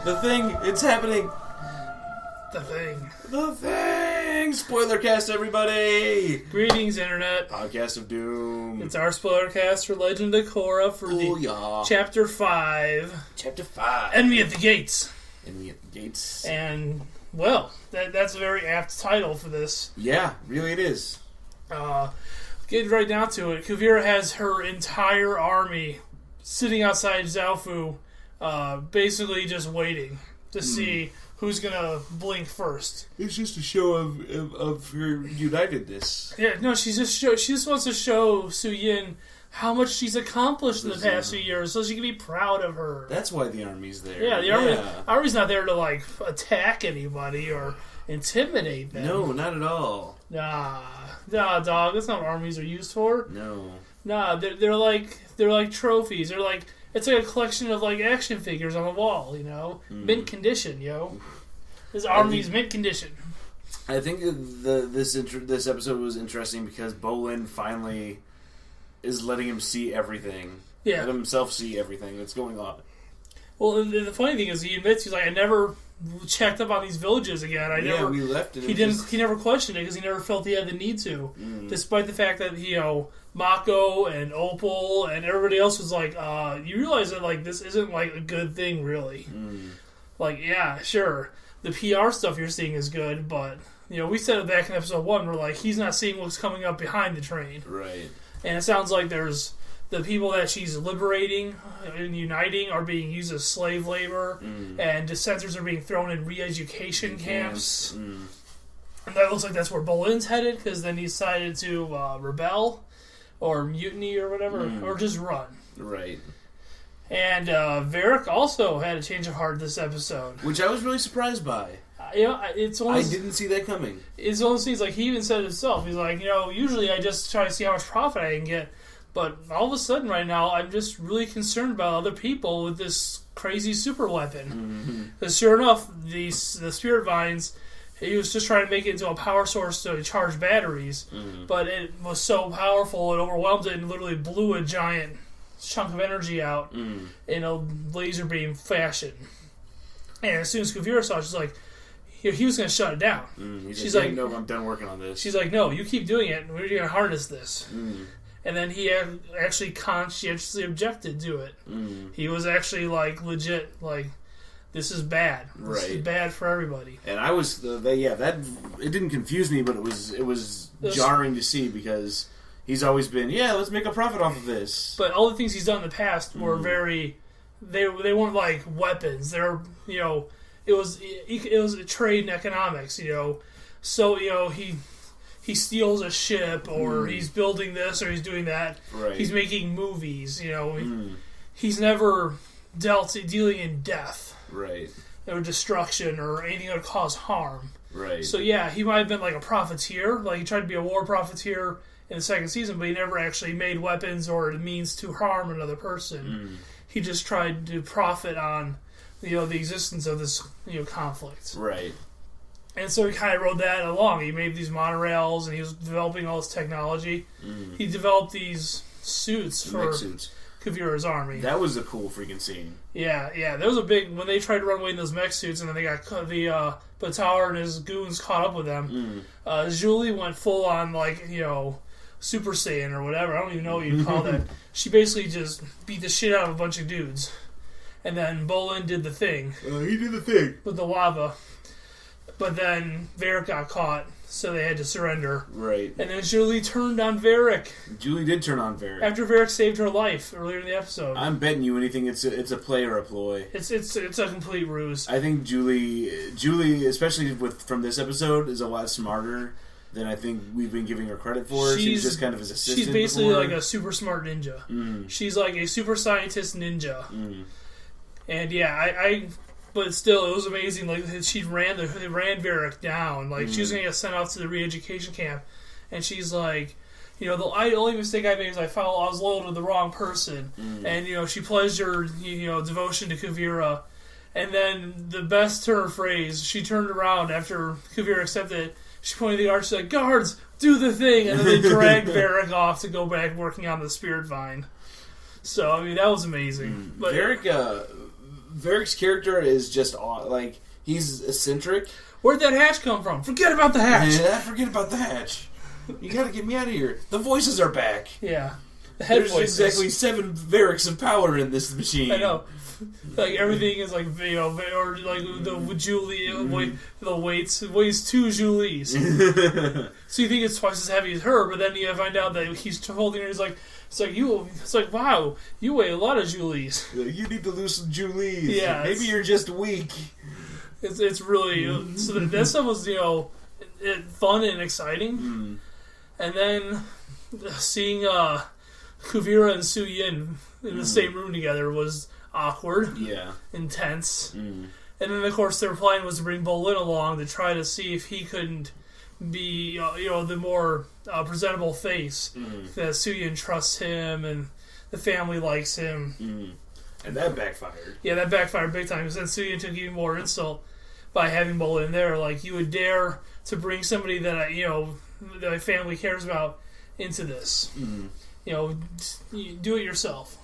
The Thing, it's happening. The Thing. The Thing! Spoilercast, everybody! Greetings, Internet. Podcast of Doom. It's our Spoilercast for Legend of Korra for Chapter 5. Chapter 5. Enemy at the Gates. Enemy at the Gates. And, well, that's a very apt title for this. Yeah, really it is. Getting right down to it, Kuvira has her entire army sitting outside Zaofu, basically just waiting to see who's gonna blink first. It's just a show of her unitedness. Yeah, no, she just wants to show Su Yin how much she's accomplished in the past few years, so she can be proud of her. That's why the army's there. Yeah, the army's not there to like attack anybody or intimidate them. No, not at all. Nah, dog. That's not what armies are used for. No. Nah, they're like trophies. It's like a collection of like action figures on a wall, you know, mint condition, yo. This army's mint condition. I think this episode was interesting because Bolin finally is letting him see everything. Yeah, let himself see everything that's going on. Well, the funny thing is, he admits he's like, I never checked up on these villages again. We left it. He never questioned it because he never felt he had the need to, despite the fact that Mako and Opal and everybody else was like, you realize that like this isn't like a good thing, really. Like, yeah, sure, the PR stuff you're seeing is good, but we said it back in episode 1, we're like, he's not seeing what's coming up behind the train, right? And it sounds like there's the people that she's liberating and uniting are being used as slave labor, and dissenters are being thrown in re-education camps. And that looks like that's where Bolin's headed, because then he decided to rebel or mutiny or whatever, or just run. Right. And Varric also had a change of heart this episode, which I was really surprised by. It's I didn't see that coming. It's one of those things, like, he even said it himself. He's like, usually I just try to see how much profit I can get, but all of a sudden right now I'm just really concerned about other people with this crazy super weapon. Because sure enough, the spirit vines, he was just trying to make it into a power source to charge batteries, but it was so powerful it overwhelmed it and literally blew a giant chunk of energy out in a laser beam fashion. And as soon as Kuvira saw it, she's like, he was going to shut it down. She's like, no, I'm done working on this. She's like, no, you keep doing it, and we're going to harness this. And then he actually conscientiously objected to it. He was actually like, legit, like, this is bad. This is bad for everybody. And I was, that it didn't confuse me, but it was jarring to see, because he's always been, let's make a profit off of this. But all the things he's done in the past were very, they weren't like weapons. They're, it was a trade in economics, So, he steals a ship, or he's building this, or he's doing that. Right. He's making movies, He's never dealing in death. Right. Or destruction, or anything that would cause harm. Right. So, yeah, he might have been like a profiteer. Like, he tried to be a war profiteer in the second season, but he never actually made weapons or the means to harm another person. He just tried to profit on, the existence of this, conflict. Right. And so he kind of rode that along. He made these monorails, and he was developing all this technology. He developed these suits for Kuvira's army. That was a cool freaking scene. Yeah. There was a big... When they tried to run away in those mech suits, and then they got the Bataur and his goons caught up with them, Julie went full on, like, Super Saiyan or whatever. I don't even know what you'd call that. She basically just beat the shit out of a bunch of dudes. And then Bolin did the thing. He did the thing. With the lava. But then Varric got caught, so they had to surrender. Right. And then Julie turned on Varric. Julie did turn on Varric. After Varric saved her life earlier in the episode. I'm betting you anything it's a play or a ploy. It's a complete ruse. I think Julie, especially from this episode, is a lot smarter than I think we've been giving her credit for. She's just kind of his assistant. She's basically like a super smart ninja. She's like a super scientist ninja. And yeah, but still, it was amazing. Like, they ran Varric down. Like, she was going to get sent off to the re-education camp, and she's like, the only mistake I made is I was loyal to the wrong person, and she pledged her devotion to Kuvira, and then the best turn of phrase, she turned around after Kuvira accepted it. She pointed to the arch, she's like, guards, do the thing, and then they dragged Varric off to go back working on the spirit vine. So, I mean, that was amazing. But Varric, Varric's character is just like he's eccentric. Where'd that hatch come from? Forget about the hatch. Yeah, forget about the hatch. You gotta get me out of here. The voices are back. Yeah, the head There's voices. exactly 7 Varrics of power in this machine. I know. Like everything is like or like the Julie the weighs 2 Julies. So you think it's twice as heavy as her, but then you find out that he's holding her. He's like, it's like wow, you weigh a lot of Julies. You need to lose some Julies. Yeah, maybe you're just weak. It's really so that stuff was fun and exciting, and then seeing Kuvira and Su Yin in the same room together was awkward, intense, and then of course their plan was to bring Bolin along to try to see if he couldn't be the more presentable face that Su Yin trusts him and the family likes him, and that backfired. Yeah, that backfired big time because then Su Yin took even more insult by having Bolin there. Like, you would dare to bring somebody that that my family cares about into this. You do it yourself.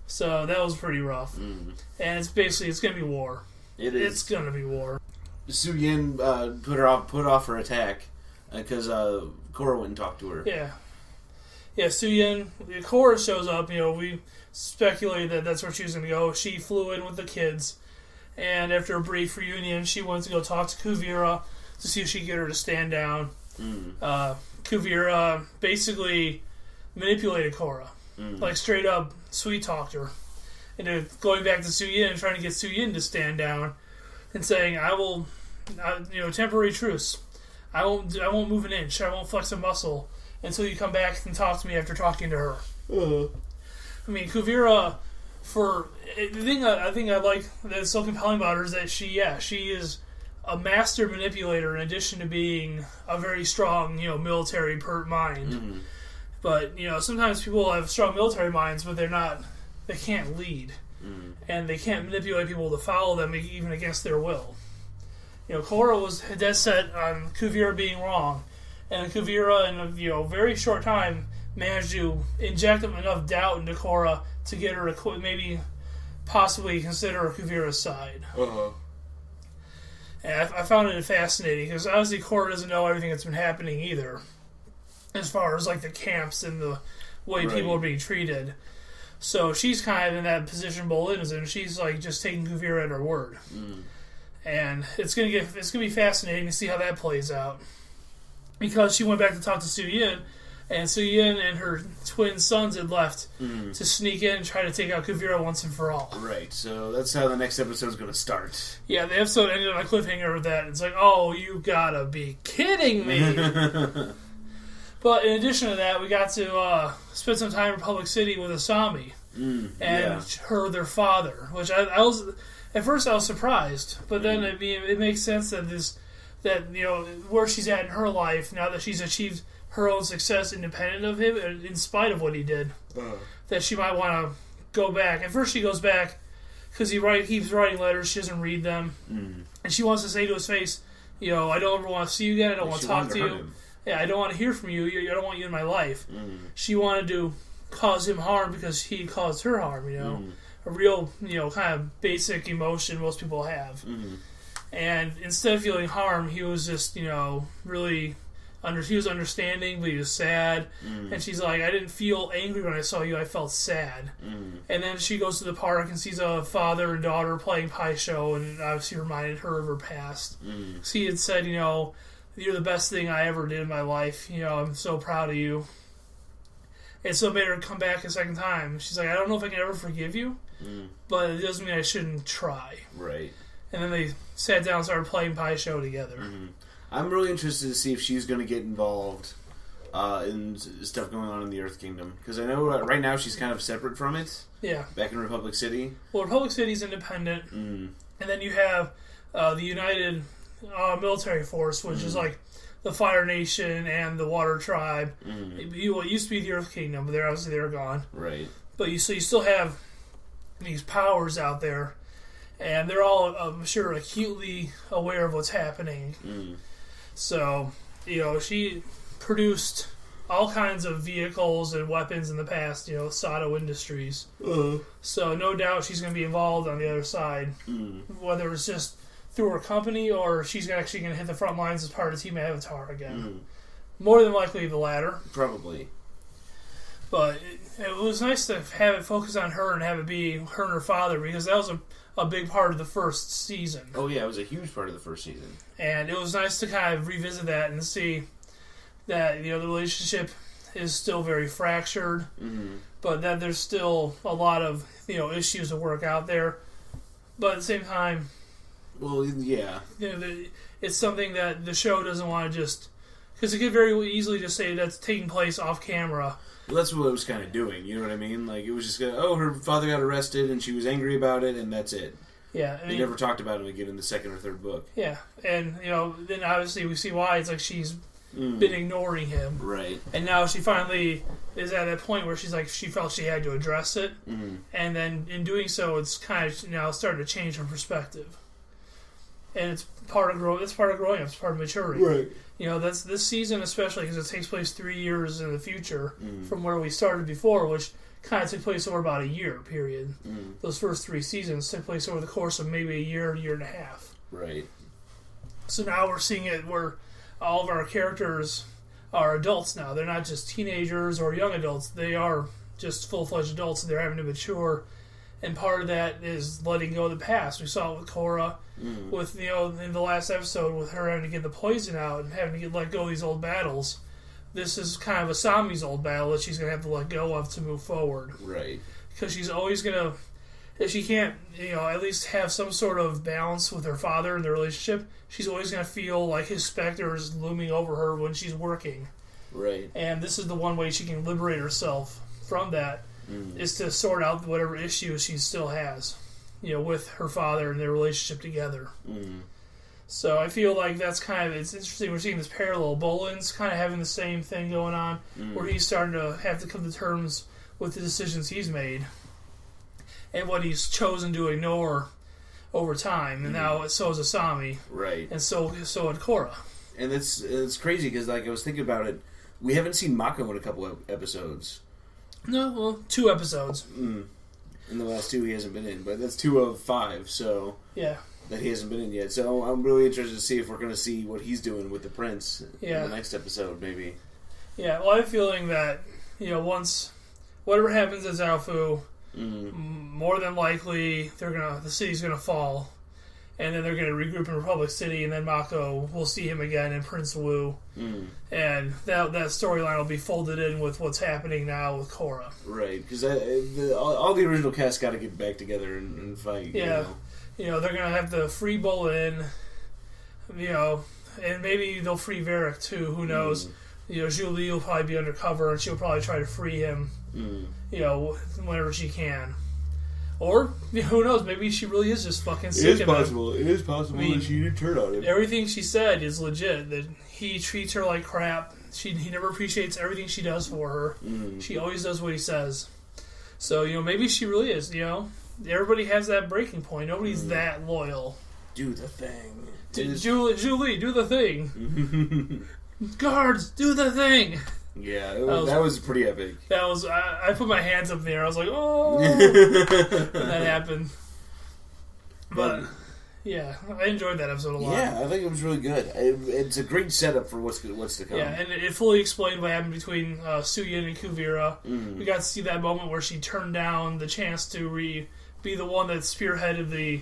So that was pretty rough. And it's going to be war. It's going to be war. Su Yin put off her attack because Korra went and talked to her. Yeah, Su Yin, Korra shows up. We speculated that that's where she was going to go. She flew in with the kids. And after a brief reunion, she went to go talk to Kuvira to see if she could get her to stand down. Kuvira basically manipulated Korra. Like, straight up sweet-talked her into going back to Su Yin and trying to get Su Yin to stand down and saying, temporary truce. I won't move an inch. I won't flex a muscle until you come back and talk to me after talking to her. I mean, Kuvira... the thing I think I like that's so compelling about her is that she is a master manipulator in addition to being a very strong, military mind. But, sometimes people have strong military minds, but they can't lead. And they can't manipulate people to follow them even against their will. Korra was dead set on Kuvira being wrong. And Kuvira, in a very short time, managed to inject enough doubt into Korra to get her to maybe possibly consider Kuvira's side. And I found it fascinating because obviously Korra doesn't know everything that's been happening either, as far as like the camps and the way people are being treated. So she's kind of in that position Bolin is in. She's like just taking Kuvira at her word, and it's gonna be fascinating to see how that plays out because she went back to talk to Su Yin. And Su Yin and her twin sons had left to sneak in and try to take out Kuvira once and for all. Right, so that's how the next episode is going to start. Yeah, the episode ended on a cliffhanger with that. It's like, oh, you gotta be kidding me. But in addition to that, we got to spend some time in Republic City with Asami and their father, which I was... At first I was surprised, but then it makes sense that where she's at in her life, now that she's achieved her own success independent of him, in spite of what he did, that she might want to go back. At first she goes back because he keeps writing letters, she doesn't read them, and she wants to say to his face, I don't ever want to see you again, I don't want to talk to you. Yeah, I don't want to hear from you, I don't want you in my life. She wanted to cause him harm because he caused her harm, a real, kind of basic emotion most people have. And instead of feeling harm, he was just, really... he was understanding, but he was sad. And she's like, I didn't feel angry when I saw you, I felt sad. And then she goes to the park and sees a father and daughter playing Pai Sho, and obviously reminded her of her past. So he had said, you're the best thing I ever did in my life. I'm so proud of you. And so it made her come back a second time. She's like, I don't know if I can ever forgive you, but it doesn't mean I shouldn't try. Right. And then they sat down and started playing Pai Sho together. I'm really interested to see if she's going to get involved in stuff going on in the Earth Kingdom. Because I know right now she's kind of separate from it. Yeah. Back in Republic City. Well, Republic City's independent. And then you have the United Military Force, which is like the Fire Nation and the Water Tribe. It used to be the Earth Kingdom, but they're gone. Right. But you still have these powers out there. And they're all, I'm sure, acutely aware of what's happening. So, she produced all kinds of vehicles and weapons in the past, Sato Industries. So no doubt she's going to be involved on the other side, whether it's just through her company or she's actually going to hit the front lines as part of Team Avatar again. More than likely the latter. Probably. But it was nice to have it focus on her and have it be her and her father, because that was a big part of the first season. Oh yeah, it was a huge part of the first season. And it was nice to kind of revisit that and see that the relationship is still very fractured, but that there's still a lot of issues to work out there. But at the same time, well, yeah, it's something that the show doesn't want to just, because it could very easily just say that's taking place off camera. Well, that's what it was kind of doing. You know what I mean? Like, it was just her father got arrested and she was angry about it, and that's it. Yeah, they never talked about him again in the second or third book. Yeah, and then obviously we see why. It's like she's been ignoring him, right? And now she finally is at that point where she's like, she felt she had to address it, and then in doing so, it's kind of now starting to change her perspective. And it's part of growing. It's part of growing up. It's part of maturing. Right. That's this season especially, because it takes place 3 years in the future from where we started before, which kind of took place over about a year period. Those first 3 seasons took place over the course of maybe a year and a half. Right. So now we're seeing it where all of our characters are adults now. They're not just teenagers or young adults. They are just full-fledged adults, and they're having to mature. And part of that is letting go of the past. We saw it with Korra, with in the last episode, with her having to get the poison out and having to let go of these old battles. This is kind of Asami's old battle that she's going to have to let go of to move forward. Right. Because she's always going to, if she can't, at least have some sort of balance with her father in their relationship, she's always going to feel like his specter is looming over her when she's working. Right. And this is the one way she can liberate herself from that, is to sort out whatever issues she still has, with her father and their relationship together. So I feel like that's it's interesting. We're seeing this parallel. Bolin's kind of having the same thing going on, where he's starting to have to come to terms with the decisions he's made and what he's chosen to ignore over time. And now so is Asami. Right. And so had Korra. And it's crazy, because I was thinking about it, we haven't seen Mako in a couple of episodes. No, well, 2 episodes. In the last 2 he hasn't been in, but that's 2 of 5, so... Yeah. That he hasn't been in yet. So I'm really interested to see if we're going to see what he's doing with the prince in the next episode, maybe. Yeah, well, I have a feeling that, once... Whatever happens at Zaofu, more than likely, the city's going to fall. And then they're going to regroup in Republic City, and then Mako, we'll see him again in Prince Wu. And that storyline will be folded in with what's happening now with Korra. Right, because all the original cast got to get back together and fight. Yeah. They're going to have to free Bolin, and maybe they'll free Varric too, who knows. Julie will probably be undercover, and she'll probably try to free him, whenever she can. Or, who knows, maybe she really is just fucking sick of him. It is possible that she did turn on him. Everything she said is legit, that he treats her like crap. He never appreciates everything she does for her. She always does what he says. So, maybe she really is, Everybody has that breaking point. Nobody's that loyal. Do the thing. Julie, do the thing. Guards, do the thing. Yeah, that was pretty epic. That was. I put my hands up in the air. I was like, oh. When that happened. But, yeah, I enjoyed that episode a lot. Yeah, I think it was really good. It's a great setup for what's to come. Yeah, and it fully explained what happened between Suyin and Kuvira. We got to see that moment where she turned down the chance to be the one that spearheaded the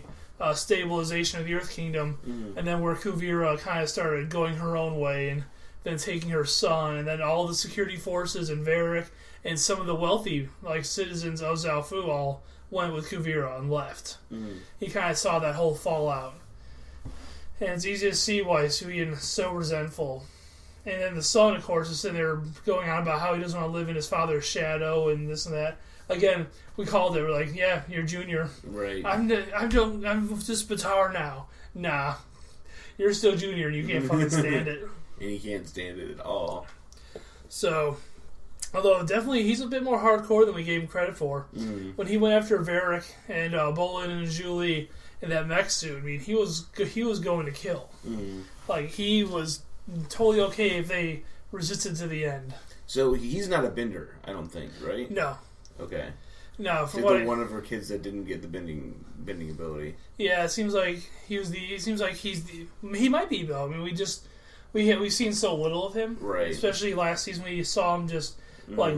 stabilization of the Earth Kingdom, and then where Kuvira kind of started going her own way and then taking her son, and then all the security forces and Varric and some of the wealthy citizens of Zaofu all went with Kuvira and left. He kind of saw that whole fallout. And it's easy to see why Suyin is so resentful. And then the son, of course, is sitting there going on about how he doesn't want to live in his father's shadow and this and that. Again, we called it. We're like, yeah, you're Junior. Right. I'm just Batar now. Nah. You're still Junior and you can't fucking stand it. And he can't stand it at all. So, although definitely he's a bit more hardcore than we gave him credit for. When he went after Varric and Bolin and Julie in that mech suit, I mean, he was going to kill. He was totally okay if they resisted to the end. So he's not a bender, I don't think, right? No. Okay. No, from what one of her kids that didn't get the bending ability. Yeah, it seems like he might be though. I mean, we've seen so little of him, right? Especially last season, we saw him just like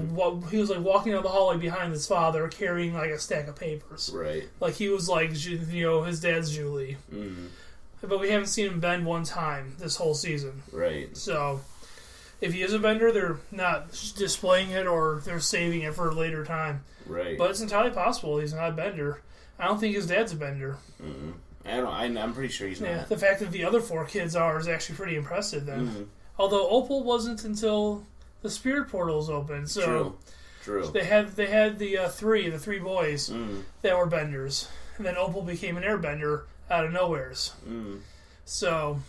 he was like walking down the hallway behind his father, carrying like a stack of papers, right? Like he was like his dad's Julie, but we haven't seen him bend one time this whole season, right? So if he is a bender, they're not displaying it or they're saving it for a later time. Right. But it's entirely possible he's not a bender. I don't think his dad's a bender. I'm pretty sure he's not. Yeah, the fact that the other 4 kids are is actually pretty impressive then. Although Opal wasn't until the spirit portals opened. So True. They had the three boys that were benders. And then Opal became an airbender out of nowheres. So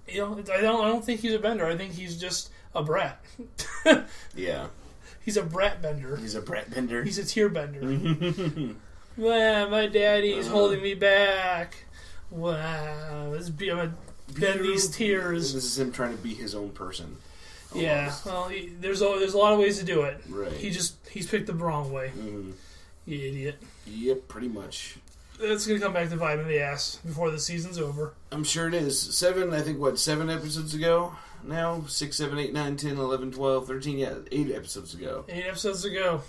I don't think he's a bender. I think he's just a brat. Yeah. He's a brat-bender. He's a brat-bender. He's a tear-bender. Wow, my daddy's holding me back. Wow, I'm gonna bend these tears. This is him trying to be his own person. Almost. Yeah, well, there's a lot of ways to do it. Right. He's picked the wrong way. You idiot. Yep, pretty much. It's gonna come back to bite him in the ass before the season's over. I'm sure it is. 7 episodes ago? Now 6, 7, 8, 9, 10, 11, 12, 13, 8 episodes ago. 8 episodes ago.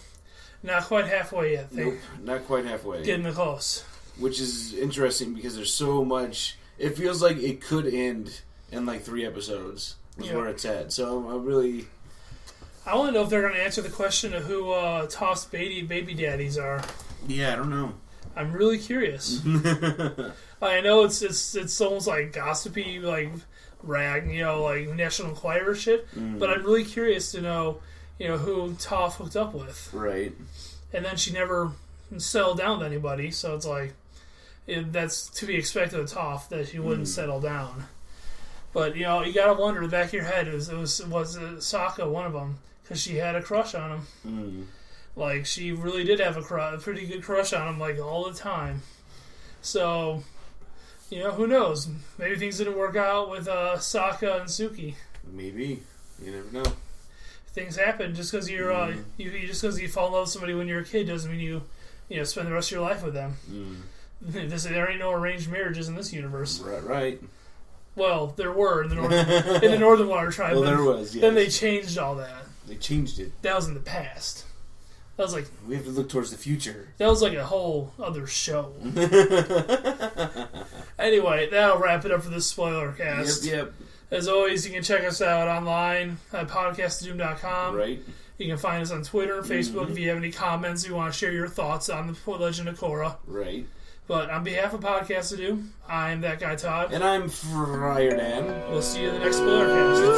Not quite halfway yet. Nope, not quite halfway. Getting close. Which is interesting because there's so much. It feels like it could end in like 3 episodes. Is where it's at. So I want to know if they're going to answer the question of who Todd's baby daddies are. Yeah, I don't know. I'm really curious. I know it's almost like gossipy, like rag, like National Enquirer shit. But I'm really curious to know, who Toph hooked up with. Right. And then she never settled down with anybody, so it's like that's to be expected of Toph that she wouldn't settle down. But you gotta wonder in the back of your head was Sokka one of them because she had a crush on him. Like she really did have a pretty good crush on him, like all the time. So. Who knows? Maybe things didn't work out with Sokka and Suki. Maybe. You never know. Things happen. Just because you fall in love with somebody when you're a kid doesn't mean you spend the rest of your life with them. There ain't no arranged marriages in this universe. Right. Well, there were in the Northern Water Tribe. Well, there was. Yes. Then they changed all that. They changed it. That was in the past. That was like we have to look towards the future. That was like a whole other show. Anyway, that'll wrap it up for this Spoilercast. Yep. As always, you can check us out online at podcastdoom.com. Right. You can find us on Twitter and Facebook if you have any comments you want to share your thoughts on the Legend of Korra. Right. But on behalf of Podcast to Do, I'm that guy Todd. And I'm Friar Dan. We'll see you in the next Spoilercast.